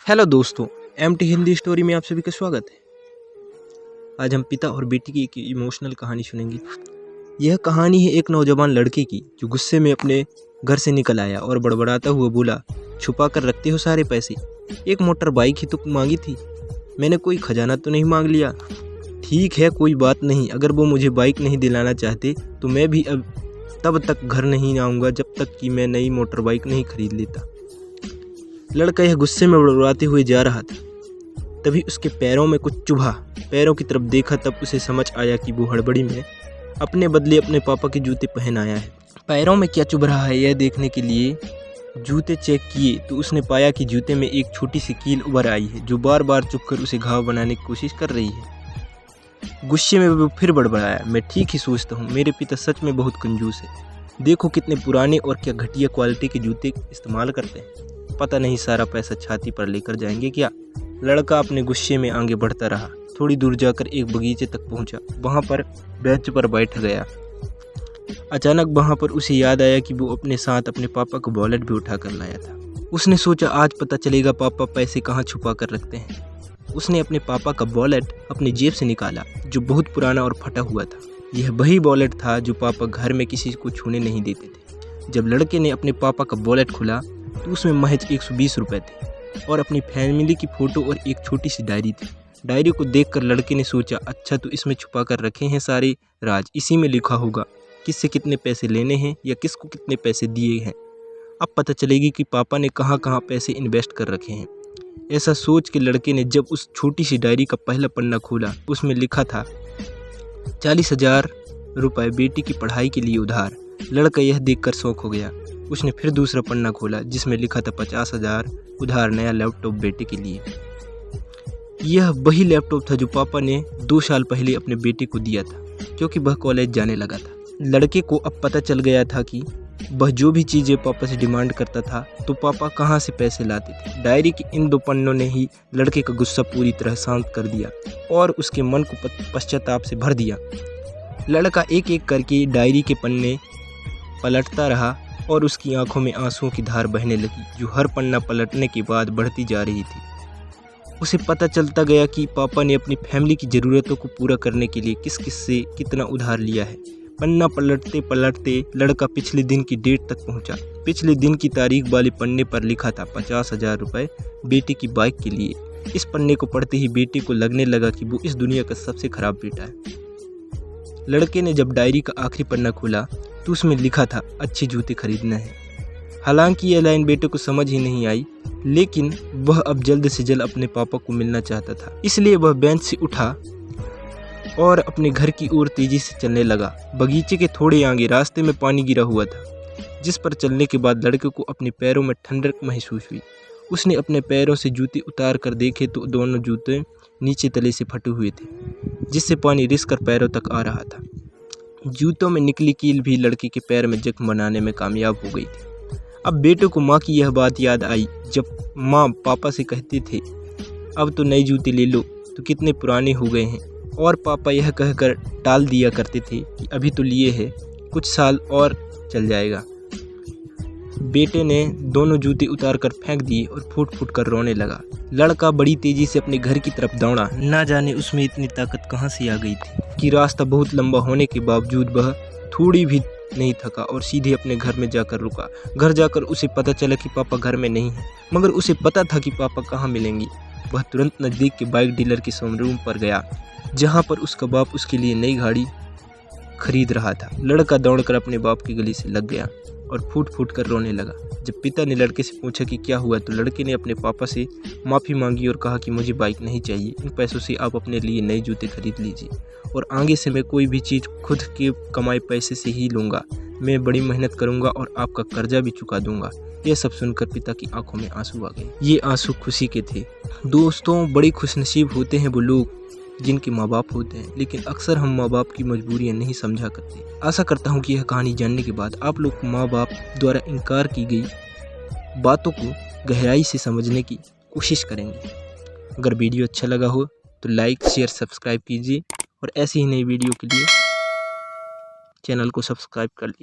Hello दोस्तों, MT Hindi story में आप सभी का स्वागत है। आज हम पिता और बेटी की एक इमोशनल कहानी सुनेंगे। यह कहानी है एक नौजवान लड़के की जो गुस्से में अपने घर से निकल आया और बड़बड़ाता हुआ बोला, छुपा कर रखते हो सारे पैसे, एक मोटर बाइक ही तो मांगी थी, मैंने कोई खजाना तो नहीं मांग लिया। ठीक है, कोई बात नहीं, अगर वो मुझे बाइक नहीं दिलाना चाहते तो मैं भी अब तब तक घर नहीं आऊँगा जब तक कि मैं नई मोटर बाइक नहीं खरीद लेता। लड़का यह गुस्से में बड़बड़ाते हुए जा रहा था, तभी उसके पैरों में कुछ चुभा। पैरों की तरफ देखा तब उसे समझ आया कि वो हड़बड़ी में अपने बदले अपने पापा के जूते पहन आया है। पैरों में क्या चुभ रहा है यह देखने के लिए जूते चेक किए तो उसने पाया कि जूते में एक छोटी सी कील उभर आई है जो बार बार चुभकर उसे घाव बनाने की कोशिश कर रही है। गुस्से में वो फिर बड़बड़ाया, मैं ठीक ही सोचता हूँ, मेरे पिता सच में बहुत कंजूस है। देखो कितने पुराने और क्या घटिया क्वालिटी के जूते इस्तेमाल करते हैं, पता नहीं सारा पैसा छाती पर लेकर जाएंगे क्या। लड़का अपने गुस्से में आगे बढ़ता रहा। थोड़ी दूर जाकर एक बगीचे तक पहुंचा, वहां पर बेंच पर बैठ गया। अचानक वहां पर उसे याद आया कि वो अपने साथ अपने पापा का वॉलेट भी उठा कर लाया था। उसने सोचा आज पता चलेगा पापा पैसे कहाँ छुपा कर रखते हैं। उसने अपने पापा का वॉलेट अपनी जेब से निकाला जो बहुत पुराना और फटा हुआ था। यह वही वॉलेट था जो पापा घर में किसी को छूने नहीं देते थे। जब लड़के ने अपने पापा का वॉलेट खोला तो उसमें महज 120 रुपये थे और अपनी फैमिली की फ़ोटो और एक छोटी सी डायरी थी। डायरी को देखकर लड़के ने सोचा, अच्छा तो इसमें छुपा कर रखे हैं सारे राज, इसी में लिखा होगा किससे कितने पैसे लेने हैं या किसको कितने पैसे दिए हैं। अब पता चलेगी कि पापा ने कहाँ कहाँ पैसे इन्वेस्ट कर रखे हैं। ऐसा सोच के लड़के ने जब उस छोटी सी डायरी का पहला पन्ना खोला उसमें लिखा था 40,000 रुपये बेटी की पढ़ाई के लिए उधार। लड़का यह देखकर शौक हो गया। उसने फिर दूसरा पन्ना खोला जिसमें लिखा था 50,000 उधार नया लैपटॉप बेटे के लिए। यह वही लैपटॉप था जो पापा ने 2 साल पहले अपने बेटे को दिया था क्योंकि वह कॉलेज जाने लगा था। लड़के को अब पता चल गया था कि वह जो भी चीज़ें पापा से डिमांड करता था तो पापा कहाँ से पैसे लाते थे। डायरी के इन 2 पन्नों ने ही लड़के का गुस्सा पूरी तरह शांत कर दिया और उसके मन को पश्चाताप से भर दिया। लड़का एक एक करके डायरी के पन्ने पलटता रहा और उसकी आंखों में आंसुओं की धार बहने लगी जो हर पन्ना पलटने के बाद बढ़ती जा रही थी। उसे पता चलता गया कि पापा ने अपनी फैमिली की ज़रूरतों को पूरा करने के लिए किस किस से कितना उधार लिया है। पन्ना पलटते पलटते लड़का पिछले दिन की डेट तक पहुंचा। पिछले दिन की तारीख वाले पन्ने पर लिखा था 50,000 रुपये बेटे की बाइक के लिए। इस पन्ने को पढ़ते ही बेटे को लगने लगा कि वो इस दुनिया का सबसे खराब बेटा है। लड़के ने जब डायरी का आखिरी पन्ना खोला तो उसमें लिखा था अच्छे जूते खरीदना है। हालांकि यह लाइन बेटे को समझ ही नहीं आई, लेकिन वह अब जल्द से जल्द अपने पापा को मिलना चाहता था, इसलिए वह बेंच से उठा और अपने घर की ओर तेजी से चलने लगा। बगीचे के थोड़े आगे रास्ते में पानी गिरा हुआ था जिस पर चलने के बाद लड़के को अपने पैरों में ठंडक महसूस हुई। उसने अपने पैरों से जूते उतार कर देखे तो दोनों जूते नीचे तले से फटे हुए थे जिससे पानी रिस कर पैरों तक आ रहा था। जूतों में निकली कील भी लड़के के पैर में जख्म बनाने में कामयाब हो गई थी। अब बेटे को माँ की यह बात याद आई जब माँ पापा से कहते थे अब तो नए जूते ले लो, तो कितने पुराने हो गए हैं, और पापा यह कहकर टाल दिया करते थे कि अभी तो लिए हैं, कुछ साल और चल जाएगा। बेटे ने दोनों जूते उतार कर फेंक दिए और फूट फूट कर रोने लगा। लड़का बड़ी तेजी से अपने घर की तरफ दौड़ा। ना जाने उसमें इतनी ताकत कहाँ से आ गई थी कि रास्ता बहुत लंबा होने के बावजूद वह थोड़ी भी नहीं थका और सीधे अपने घर में जाकर रुका। घर जाकर उसे पता चला कि पापा घर में नहीं है, मगर उसे पता था कि पापा कहाँ मिलेंगे। वह तुरंत नज़दीक के बाइक डीलर के शोरूम पर गया जहाँ पर उसका बाप उसके लिए नई गाड़ी खरीद रहा था। लड़का दौड़कर अपने बाप की गली से लग गया और फूट फूट कर रोने लगा। जब पिता ने लड़के से पूछा कि क्या हुआ तो लड़के ने अपने पापा से माफ़ी मांगी और कहा कि मुझे बाइक नहीं चाहिए, इन पैसों से आप अपने लिए नए जूते खरीद लीजिए और आगे से मैं कोई भी चीज़ खुद के कमाए पैसे से ही लूँगा। मैं बड़ी मेहनत करूँगा और आपका कर्जा भी चुका दूँगा। यह सब सुनकर पिता की आंखों में आंसू आ गए। ये आंसू खुशी के थे। दोस्तों, बड़े खुशनसीब होते हैं वो लोग जिनके माँ बाप होते हैं, लेकिन अक्सर हम माँ बाप की मजबूरियाँ नहीं समझा करते। आशा करता हूँ कि यह कहानी जानने के बाद आप लोग माँ बाप द्वारा इनकार की गई बातों को गहराई से समझने की कोशिश करेंगे। अगर वीडियो अच्छा लगा हो तो लाइक शेयर सब्सक्राइब कीजिए और ऐसी ही नई वीडियो के लिए चैनल को सब्सक्राइब कर लीजिए।